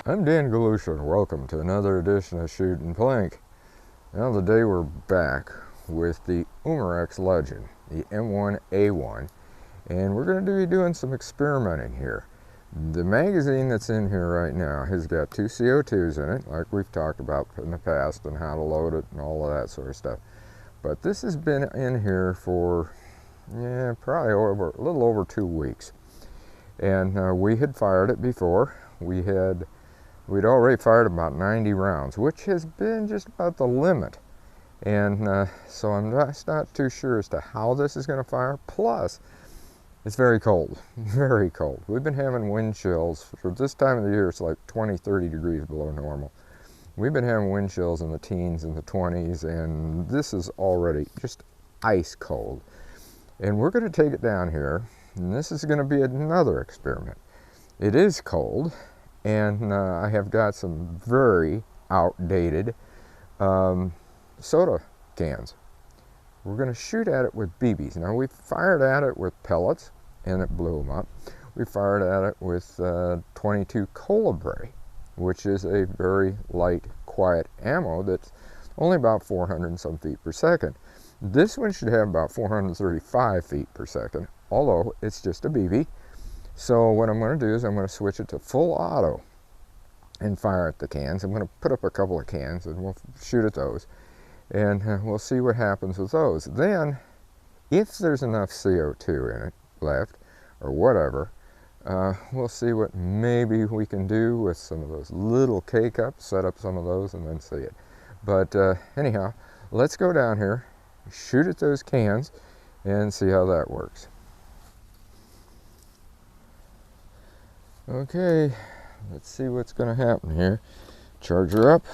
I'm Dan Galusha, and welcome to another edition of Shootin' Plink. Now today we're back with the Umarex Legend, the M1A1, and we're going to be doing some experimenting here. The magazine that's in here right now has got two C02s in it, like we've talked about in the past, and how to load it and all of that sort of stuff. But this has been in here for, probably a little over 2 weeks. And we had fired it before. We'd already fired about 90 rounds, which has been just about the limit. And so I'm just not too sure as to how this is going to fire. Plus, it's very cold, very cold. We've been having wind chills. For this time of the year, it's like 20, 30 degrees below normal. We've been having wind chills in the teens and the 20s, and this is already just ice cold. And we're going to take it down here, and this is going to be another experiment. It is cold. And I have got some very outdated soda cans. We're going to shoot at it with BBs. Now, we fired at it with pellets, and it blew them up. We fired at it with 22 Colibri, which is a very light, quiet ammo that's only about 400 and some feet per second. This one should have about 435 feet per second, although it's just a BB. So what I'm going to do is I'm going to switch it to full auto and fire at the cans. I'm going to put up a couple of cans and we'll shoot at those. And we'll see what happens with those. Then, if there's enough CO2 in it left, or whatever, we'll see what maybe we can do with some of those little K-cups, set up some of those and then see it. But anyhow, let's go down here, shoot at those cans, and see how that works. Okay, let's see what's going to happen here. Charger up,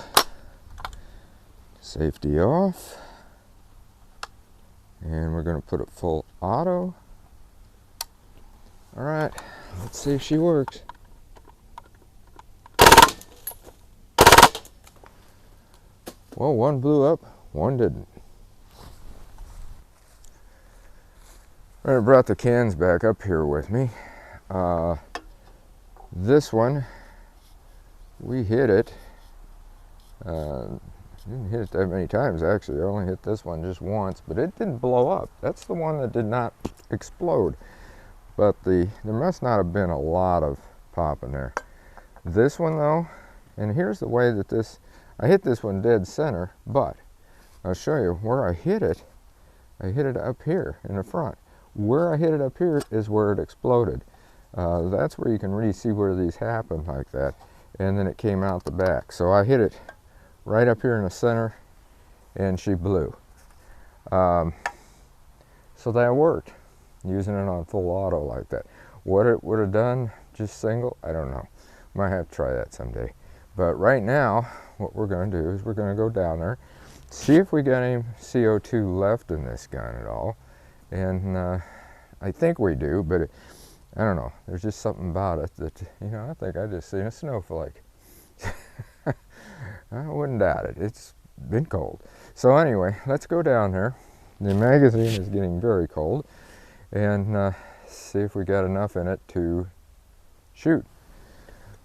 safety off, and we're going to put it full auto. All right, let's see if she works. Well, one blew up, one didn't. I brought the cans back up here with me. This one, we hit it. Didn't hit it that many times actually. I only hit this one just once, but it didn't blow up. That's the one that did not explode. But there must not have been a lot of pop in there. This one though, and here's the way that I hit this one dead center, but I'll show you where I hit it. I hit it up here in the front. Where I hit it up here is where it exploded. That's where you can really see where these happen like that, and then it came out the back. So I hit it right up here in the center and she blew. So that worked, using it on full auto like that. What it would have done just single, I don't know. Might have to try that someday. But right now what we're going to do is we're going to go down there, see if we got any CO2 left in this gun at all. And I think we do, but I don't know. There's just something about it that, I think I just seen a snowflake. I wouldn't doubt it. It's been cold. So anyway, let's go down there. The magazine is getting very cold, and see if we got enough in it to shoot.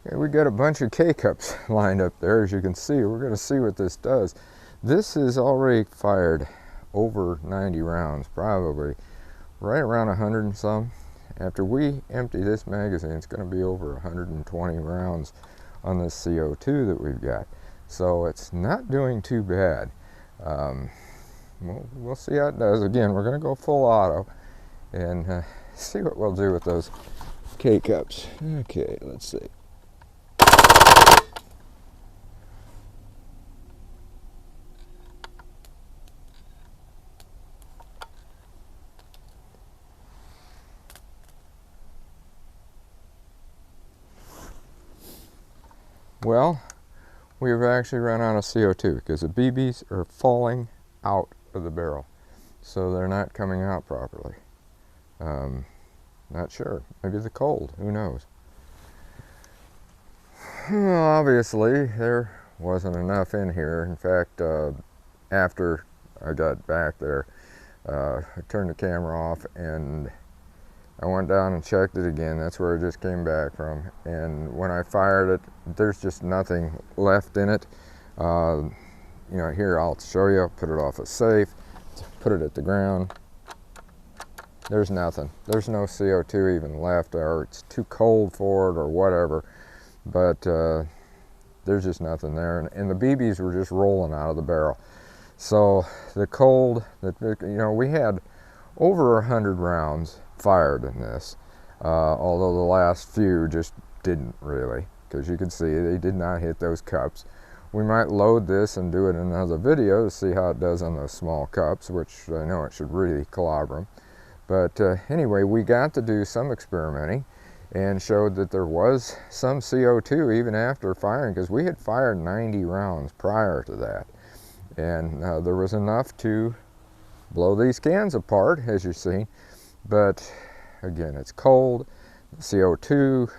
Okay, we got a bunch of K-cups lined up there, as you can see. We're going to see what this does. This is already fired over 90 rounds, probably right around 100 and some. After we empty this magazine, it's going to be over 120 rounds on this CO2 that we've got. So it's not doing too bad. We'll see how it does. Again, we're going to go full auto and see what we'll do with those K-cups. Okay, let's see. Well, we've actually run out of CO2 because the BBs are falling out of the barrel. So they're not coming out properly. Not sure. Maybe the cold. Who knows? Well, obviously, there wasn't enough in here. In fact, after I got back there, I turned the camera off and I went down and checked it again. That's where it just came back from. And when I fired it, there's just nothing left in it. You know, here I'll show you. I'll put it off a safe, put it at the ground. There's nothing. There's no CO2 even left, or it's too cold for it or whatever. But there's just nothing there. And the BBs were just rolling out of the barrel. So the cold, you know, we had over 100 rounds fired in this, although the last few just didn't really, because you can see they did not hit those cups. We might load this and do it in another video to see how it does on those small cups, which I know it should really clobber them. But anyway, we got to do some experimenting and showed that there was some CO2 even after firing, because we had fired 90 rounds prior to that. And there was enough to blow these cans apart, as you see. But again, it's cold. CO2,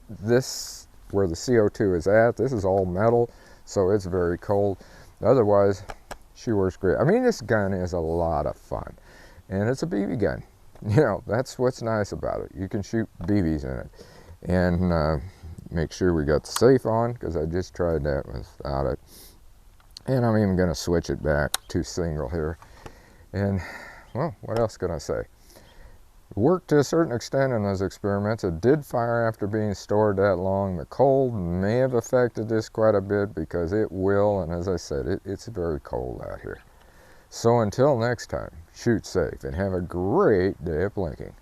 this, where the CO2 is at, this is all metal, so it's very cold. Otherwise, she works great. I mean, this gun is a lot of fun. And it's a BB gun. You know, that's what's nice about it. You can shoot BBs in it. And make sure we got the safe on, because I just tried that without it. And I'm even going to switch it back to single here. And, well, what else can I say? It worked to a certain extent in those experiments. It did fire after being stored that long. The cold may have affected this quite a bit, because it will. And as I said, it's very cold out here. So until next time, shoot safe and have a great day of plinking.